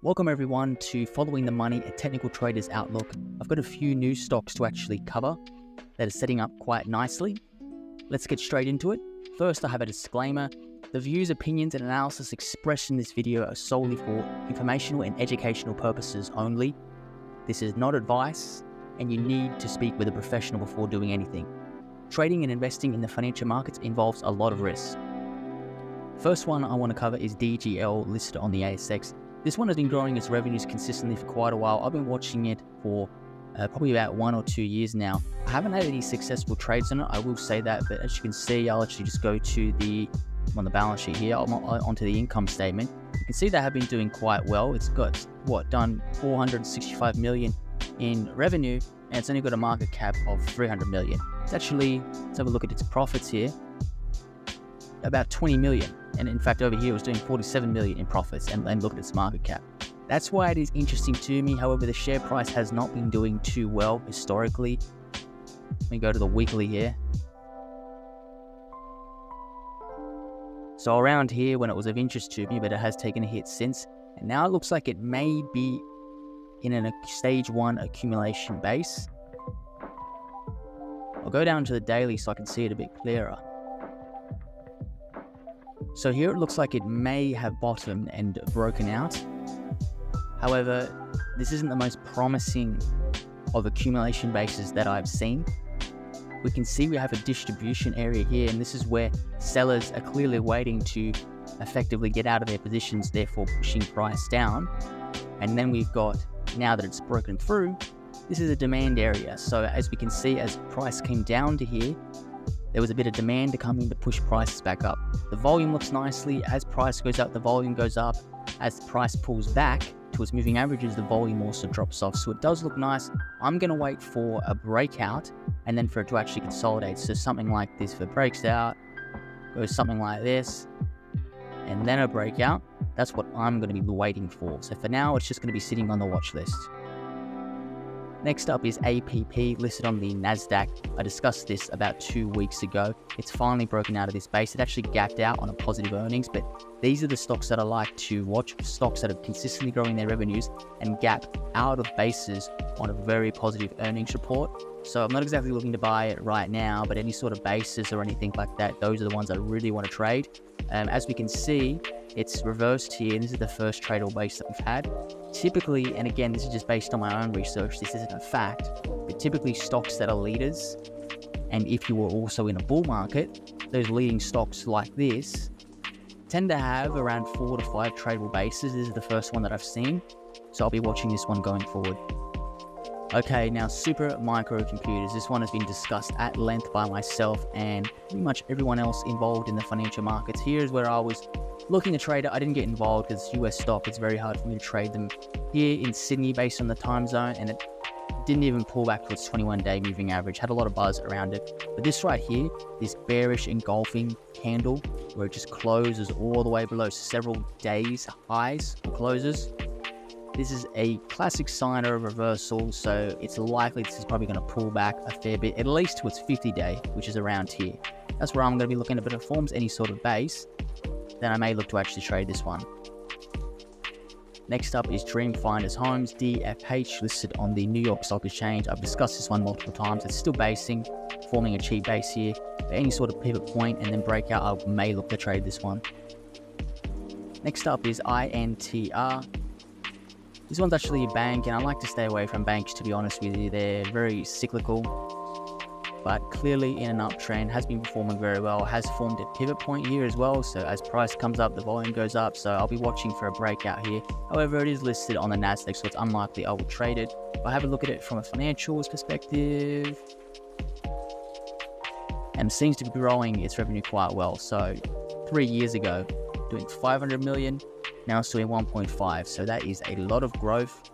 Welcome everyone to Following the Money, a technical trader's outlook. I've got a few new stocks to actually cover that are setting up quite nicely. Let's get straight into it. First, I have a disclaimer. The views, opinions, and analysis expressed in this video are solely for informational and educational purposes only. This is not advice, and you need to speak with a professional before doing anything. Trading and investing in the financial markets involves a lot of risk. First one I want to cover is DGL, listed on the ASX. This one has been growing its revenues consistently for quite a while. I've been watching it for probably about 1 or 2 years now. I haven't had any successful trades on it, I will say that, but as you can see, I'll actually just go to on the balance sheet here, onto the income statement. You can see they have been doing quite well. It's got, done 465 million in revenue, and it's only got a market cap of 300 million. It's actually, let's have a look at its profits here, about 20 million. And in fact, over here, it was doing 47 million in profits, and look at its market cap. That's why it is interesting to me. However, the share price has not been doing too well historically. Let me go to the weekly here. So around here, when it was of interest to me, but it has taken a hit since. And now it looks like it may be in a stage 1 accumulation base. I'll go down to the daily so I can see it a bit clearer. So here it looks like it may have bottomed and broken out. However, this isn't the most promising of accumulation bases that I've seen. We can see we have a distribution area here, and this is where sellers are clearly waiting to effectively get out of their positions, therefore pushing price down. And then we've got, now that it's broken through, this is a demand area. So as we can see, as price came down to here, there was a bit of demand to come in to push prices back up. The volume looks nicely. As price goes up, the volume goes up. As the price pulls back to its moving averages, the volume also drops off. So it does look nice. I'm going to wait for a breakout and then for it to actually consolidate. So something like this, if it breaks out, goes something like this, and then a breakout, that's what I'm going to be waiting for. So for now, it's just going to be sitting on the watch list. Next up is APP, listed on the NASDAQ. I discussed this about 2 weeks ago. It's finally broken out of this base. It actually gapped out on a positive earnings, but these are the stocks that I like to watch, stocks that are consistently growing their revenues and gap out of bases on a very positive earnings report. So I'm not exactly looking to buy it right now, but any sort of bases or anything like that, those are the ones I really want to trade. As we can see, it's reversed here. This is the first tradable base that we've had. Typically, and again, this is just based on my own research, this isn't a fact, but typically stocks that are leaders, and if you were also in a bull market, those leading stocks like this tend to have around 4 to 5 tradable bases. This is the first one that I've seen, so I'll be watching this one going forward. Okay, now super microcomputers. This one has been discussed at length by myself and pretty much everyone else involved in the financial markets. Here's where I was looking to trade it. I didn't get involved because it's US stock. It's very hard for me to trade them here in Sydney based on the time zone, and it didn't even pull back to its 21-day moving average. Had a lot of buzz around it. But this right here, this bearish engulfing candle where it just closes all the way below several days highs closes. This is a classic sign of a reversal, so it's likely this is probably going to pull back a fair bit, at least to its 50-day, which is around here. That's where I'm going to be looking at, but if it forms any sort of base, then I may look to actually trade this one. Next up is Dream Finders Homes, DFH, listed on the New York Stock Exchange. I've discussed this one multiple times. It's still basing, forming a cheap base here. But any sort of pivot point and then breakout, I may look to trade this one. Next up is INTR. This one's actually a bank, and I like to stay away from banks, to be honest with you. They're very cyclical, but clearly in an uptrend, has been performing very well, has formed a pivot point here as well. So as price comes up, the volume goes up. So I'll be watching for a breakout here. However, it is listed on the NASDAQ, so it's unlikely I will trade it. But I have a look at it from a financials perspective, and it seems to be growing its revenue quite well. So 3 years ago, doing 500 million, now it's doing 1.5. So that is a lot of growth.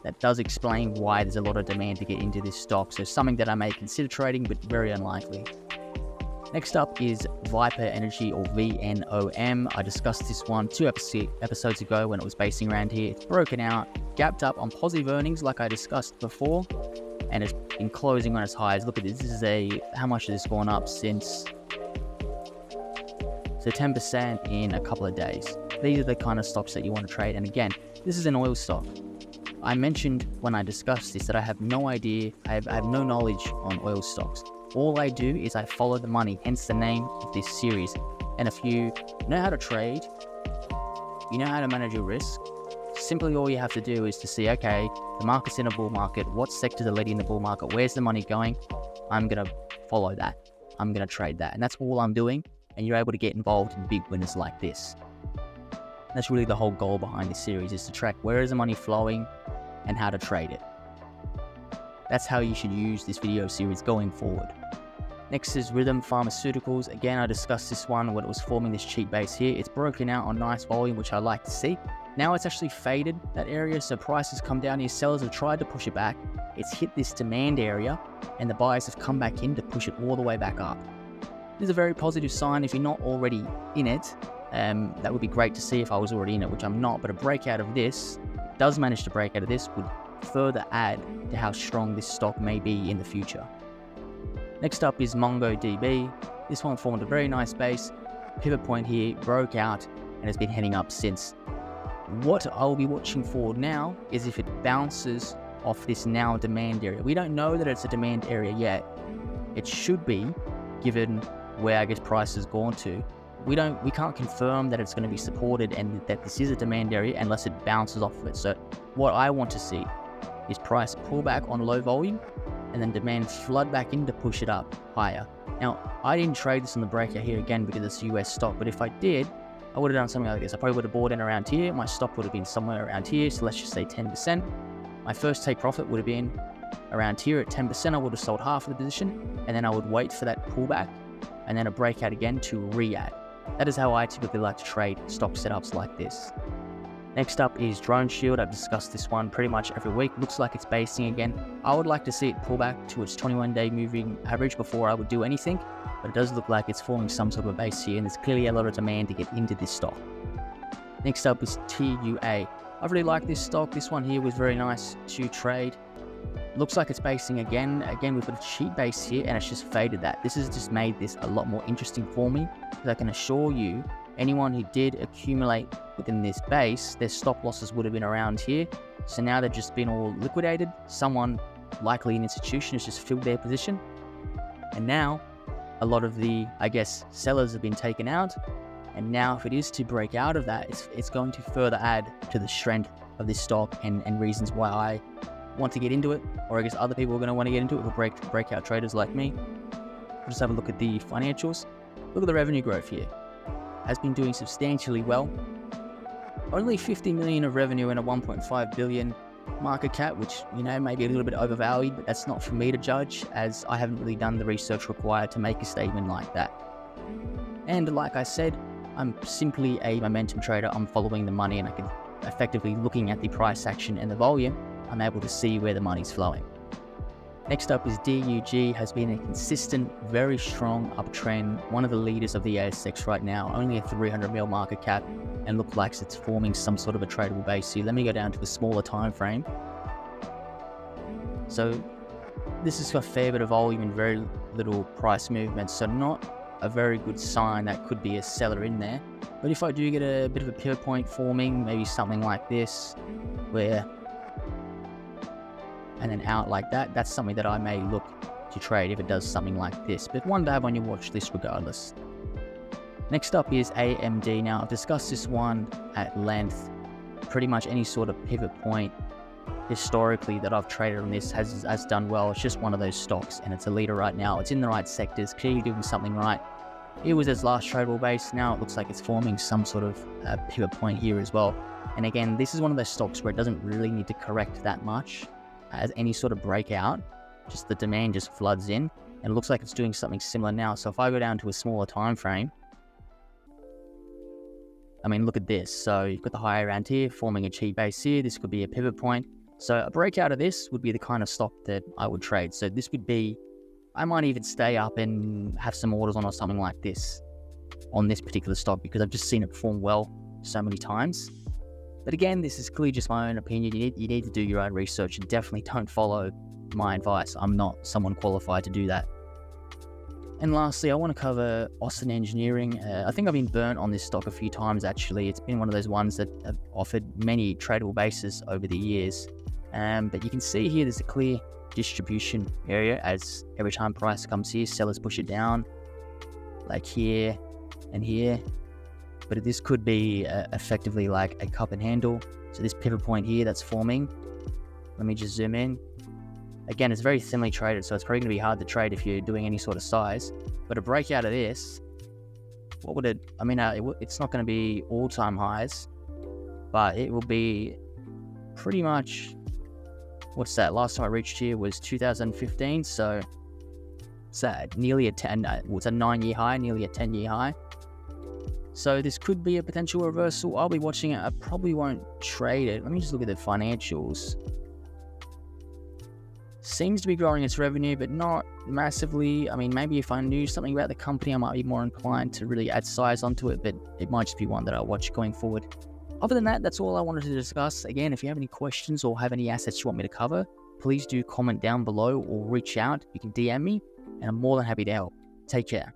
That does explain why there's a lot of demand to get into this stock. So something that I may consider trading, but very unlikely. Next up is Viper Energy, or VNOM. I discussed this one 2 episodes ago when it was basing around here. It's broken out, gapped up on positive earnings like I discussed before, and it's been closing on its highs. Look at this. This is how much has this gone up since? So 10% in a couple of days. these are the kind of stocks that you want to trade. And again, this is an oil stock. I mentioned when I discussed this that I have no idea, I have no knowledge on oil stocks. All I do is I follow the money, hence the name of this series. And if you know how to trade, you know how to manage your risk, simply all you have to do is to see, okay, the market's in a bull market, what sectors are leading the bull market, where's the money going? I'm going to follow that. I'm going to trade that. And that's all I'm doing. And you're able to get involved in big winners like this. That's really the whole goal behind this series, is to track where is the money flowing and how to trade it. That's how you should use this video series going forward. Next is Rhythm Pharmaceuticals. Again, I discussed this one when it was forming this cheap base here. It's broken out on nice volume, which I like to see. Now it's actually faded that area, so prices come down here. Sellers have tried to push it back. It's hit this demand area, and the buyers have come back in to push it all the way back up. This is a very positive sign if you're not already in it. That would be great to see if I was already in it, which I'm not, but a breakout of this, does manage to break out of this, would further add to how strong this stock may be in the future. Next up is MongoDB. This one formed a very nice base, pivot point here, broke out, and has been heading up since. What I'll be watching for now is if it bounces off this now demand area. We don't know that it's a demand area yet. It should be, given where I guess price has gone to. We can't confirm that it's going to be supported and that this is a demand area unless it bounces off of it. So what I want to see is price pull back on low volume and then demand flood back in to push it up higher. Now, I didn't trade this on the breakout here again because it's a US stock, but if I did, I would have done something like this. I probably would have bought in around here. My stop would have been somewhere around here, so let's just say 10%. My first take profit would have been around here at 10%. I would have sold half of the position, and then I would wait for that pullback and then a breakout again to re-add. That is how I typically like to trade stock setups like this. Next up is Drone Shield. I've discussed this one pretty much every week. Looks like it's basing again. I would like to see it pull back to its 21-day moving average before I would do anything, but it does look like it's forming some sort of a base here, and there's clearly a lot of demand to get into this stock. Next up is TUA. I really like this stock. This one here was very nice to trade. Looks like it's basing again. Again, we've got a cheap base here, and it's just faded that. This has just made this a lot more interesting for me, because I can assure you, anyone who did accumulate within this base, their stop losses would have been around here. So now they've just been all liquidated. Someone, likely an institution, has just filled their position. And now a lot of the, I guess, sellers have been taken out. And now if it is to break out of that, it's going to further add to the strength of this stock and reasons why I want to get into it, or I guess other people are going to want to get into it for breakout traders like me. We'll just have a look at the financials. Look at the revenue growth here. Has been doing substantially well. Only 50 million of revenue and a 1.5 billion market cap, which, you know, may be a little bit overvalued, but that's not for me to judge, as I haven't really done the research required to make a statement like that. And like I said, I'm simply a momentum trader. I'm following the money, and I can effectively, looking at the price action and the volume, I'm able to see where the money's flowing. Next up is DUG. Has been a consistent, very strong uptrend, one of the leaders of the ASX right now, only a 300 mil market cap, and looks like it's forming some sort of a tradable base here. Let me go down to a smaller time frame. So this is a fair bit of volume and very little price movement, so not a very good sign. That could be a seller in there. But if I do get a bit of a pivot point forming, maybe something like this, where and then out like that, that's something that I may look to trade if it does something like this, but one to have on your watch list regardless. Next up is AMD. Now, I've discussed this one at length. Pretty much any sort of pivot point historically that I've traded on this has done well. It's just one of those stocks, and it's a leader right now. It's in the right sectors, clearly doing something right. It was its last tradable base. Now it looks like it's forming some sort of pivot point here as well. And again, this is one of those stocks where it doesn't really need to correct that much as any sort of breakout. Just the demand just floods in, and it looks like it's doing something similar now. So if I go down to a smaller time frame, I mean, look at this. So you've got the high around here, forming a cheap base here. This could be a pivot point. So a breakout of this would be the kind of stock that I would trade. So this would be, I might even stay up and have some orders on or something like this on this particular stock, because I've just seen it perform well so many times. But again, this is clearly just my own opinion. You need to do your own research, and definitely don't follow my advice. I'm not someone qualified to do that. And lastly, I want to cover Austin Engineering. I think I've been burnt on this stock a few times actually. It's been one of those ones that have offered many tradable bases over the years. But you can see here there's a clear distribution area as every time price comes here, sellers push it down, like here and here. But this could be effectively like a cup and handle. So this pivot point here that's forming, let me just zoom in. Again, it's very thinly traded, so it's probably going to be hard to trade if you're doing any sort of size. But a breakout of this, what would it, I mean, it's not going to be all-time highs, but it will be pretty much, what's that? Last time I reached here was 2015, so it's nearly a 9-year high, nearly a 10-year high. So this could be a potential reversal. I'll be watching it. I probably won't trade it. Let me just look at the financials. Seems to be growing its revenue, but not massively. I mean, maybe if I knew something about the company, I might be more inclined to really add size onto it, but it might just be one that I'll watch going forward. Other than that, that's all I wanted to discuss. Again, if you have any questions or have any assets you want me to cover, please do comment down below or reach out. You can DM me, and I'm more than happy to help. Take care.